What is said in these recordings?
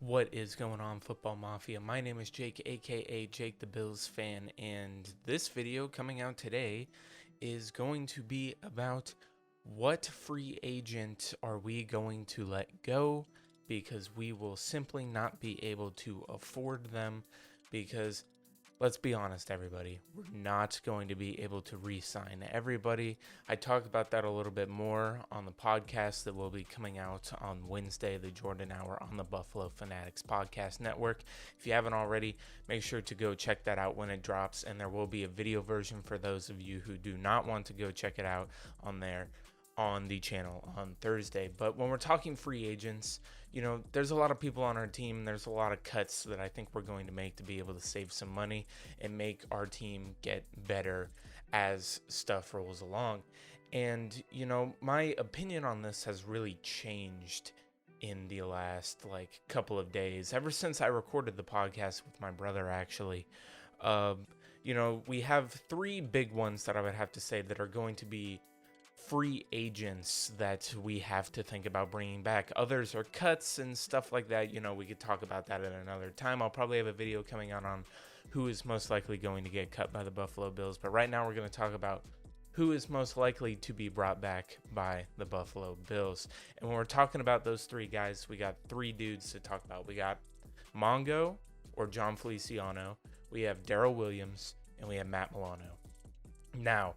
What is going on, Football Mafia? My name is Jake, aka Jake the Bills fan, and this video coming out today is going to be about what free agent are we going to let go because we will simply not be able to afford them because let's be honest, everybody. We're not going to be able to re-sign everybody. I talked about that a little bit more on the podcast that will be coming out on Wednesday, the Jordan Hour on the Buffalo Fanatics Podcast Network. If you haven't already, make sure to go check that out when it drops, and there will be a video version for those of you who do not want to go check it out on there on the channel on Thursday. But when we're talking free agents, there's a lot of people on our team. There's a lot of cuts that I think we're going to make to be able to save some money and make our team get better as stuff rolls along. And, my opinion on this has really changed in the last couple of days, ever since I recorded the podcast with my brother, actually. We have three big ones that I would have to say that are going to be free agents that we have to think about bringing back. Others are cuts and stuff like that. We could talk about that at another time. I'll probably have a video coming out on who is most likely going to get cut by the Buffalo Bills. But right now we're going to talk about who is most likely to be brought back by the Buffalo Bills. And when we're talking about those three guys, we got three dudes to talk about. We got Mongo or John Feliciano. We have Daryl Williams, and we have Matt Milano. Now,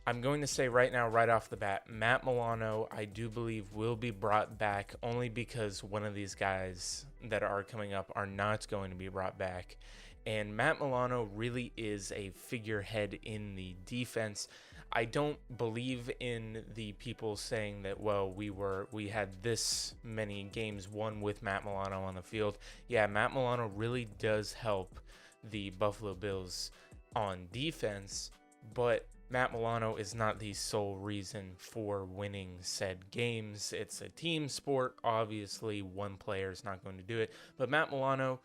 I'm going to say right now, right off the bat, Matt Milano, I do believe, will be brought back only because one of these guys that are coming up are not going to be brought back. And Matt Milano really is a figurehead in the defense. I don't believe in the people saying that, well, we had this many games won with Matt Milano on the field. Yeah, Matt Milano really does help the Buffalo Bills on defense, but Matt Milano is not the sole reason for winning said games. It's a team sport. Obviously, one player is not going to do it, but Matt Milano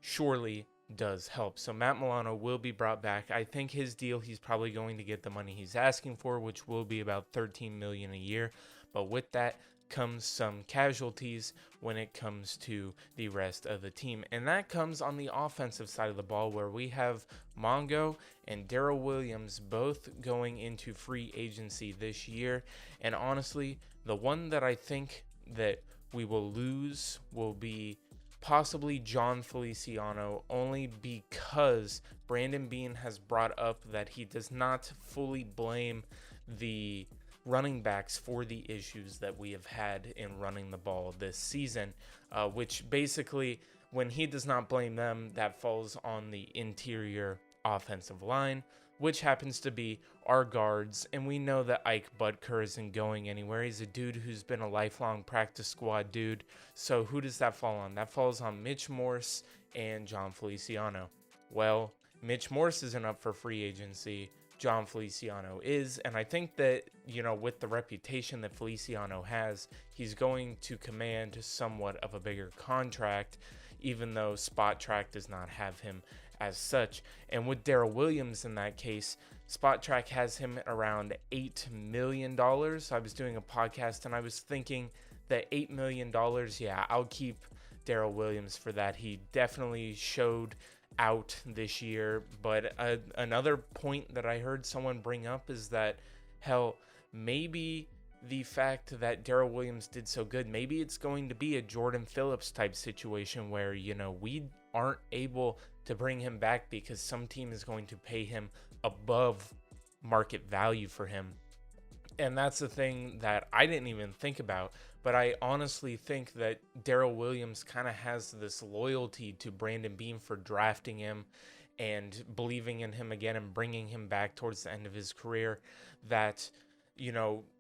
surely does help. So Matt Milano will be brought back. I think his deal, he's probably going to get the money he's asking for, which will be about $13 million a year. But with that comes some casualties when it comes to the rest of the team, and that comes on the offensive side of the ball, where we have Mongo and Daryl Williams both going into free agency this year. And honestly, the one that I think that we will lose will be possibly John Feliciano, only because Brandon Beane has brought up that he does not fully blame the running backs for the issues that we have had in running the ball this season, which basically, when he does not blame them, that falls on the interior offensive line, which happens to be our guards. And we know that Ike Butker isn't going anywhere. He's a dude who's been a lifelong practice squad dude. So who does that fall on? That falls on Mitch Morse and John Feliciano. Well, Mitch Morse isn't up for free agency. John Feliciano is, and I think that, with the reputation that Feliciano has, he's going to command somewhat of a bigger contract, even though Spot Track does not have him as such. And with Daryl Williams in that case, Spot Track has him around $8 million. I was doing a podcast and I was thinking that $8 million, yeah, I'll keep Daryl Williams for that. He definitely showed out this year. But another point that I heard someone bring up is that, hell, maybe the fact that Daryl Williams did so good, maybe it's going to be a Jordan Phillips type situation where, we aren't able to bring him back because some team is going to pay him above market value for him. And that's the thing that I didn't even think about. But I honestly think that Daryl Williams kind of has this loyalty to Brandon Beane for drafting him and believing in him again and bringing him back towards the end of his career, that,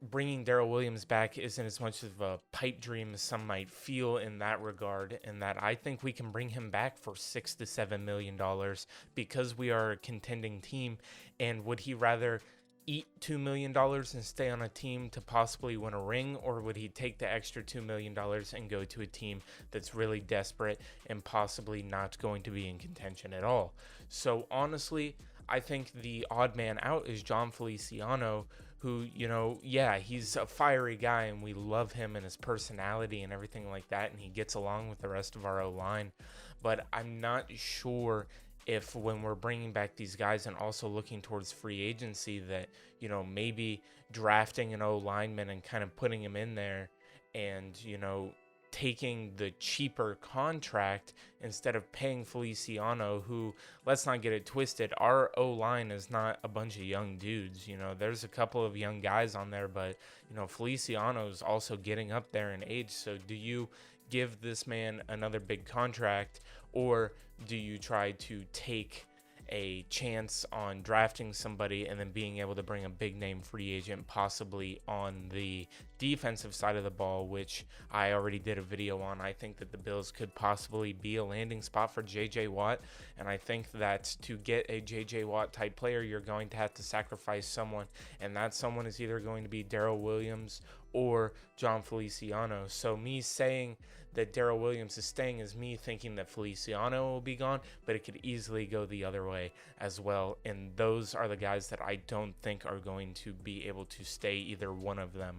bringing Daryl Williams back isn't as much of a pipe dream as some might feel in that regard, and that I think we can bring him back for $6 to $7 million because we are a contending team. And would he rather eat $2 million and stay on a team to possibly win a ring, or would he take the extra $2 million and go to a team that's really desperate and possibly not going to be in contention at all? So honestly, I think the odd man out is John Feliciano, who, yeah, he's a fiery guy and we love him and his personality and everything like that, and he gets along with the rest of our O-line. But I'm not sure if when we're bringing back these guys and also looking towards free agency that, maybe drafting an O-lineman and kind of putting him in there and, taking the cheaper contract instead of paying Feliciano, who, let's not get it twisted, our O-line is not a bunch of young dudes. There's a couple of young guys on there, but, Feliciano is also getting up there in age. So do you give this man another big contract, or do you try to take a chance on drafting somebody and then being able to bring a big name free agent possibly on the defensive side of the ball, which I already did a video on? I think that the Bills could possibly be a landing spot for JJ Watt, and I think that to get a JJ Watt type player, you're going to have to sacrifice someone, and that someone is either going to be Darrell Williams or John Feliciano. So me saying that Darrell Williams is staying is me thinking that Feliciano will be gone, but it could easily go the other way as well. And those are the guys that I don't think are going to be able to stay, either one of them,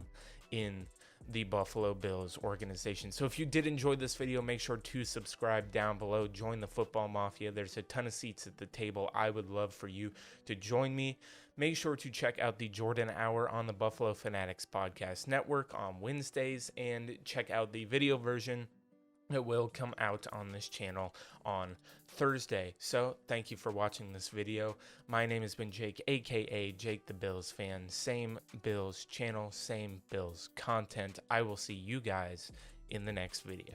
in the Buffalo Bills organization. So if you did enjoy this video, make sure to subscribe down below. Join the Football Mafia. There's a ton of seats at the table. I would love for you to join me. Make sure to check out the Jordan Hour on the Buffalo Fanatics Podcast Network on Wednesdays, and check out the video version that will come out on this channel on Thursday. So thank you for watching this video. My name has been Jake, aka Jake the Bills Fan. Same Bills channel, same Bills content. I will see you guys in the next video.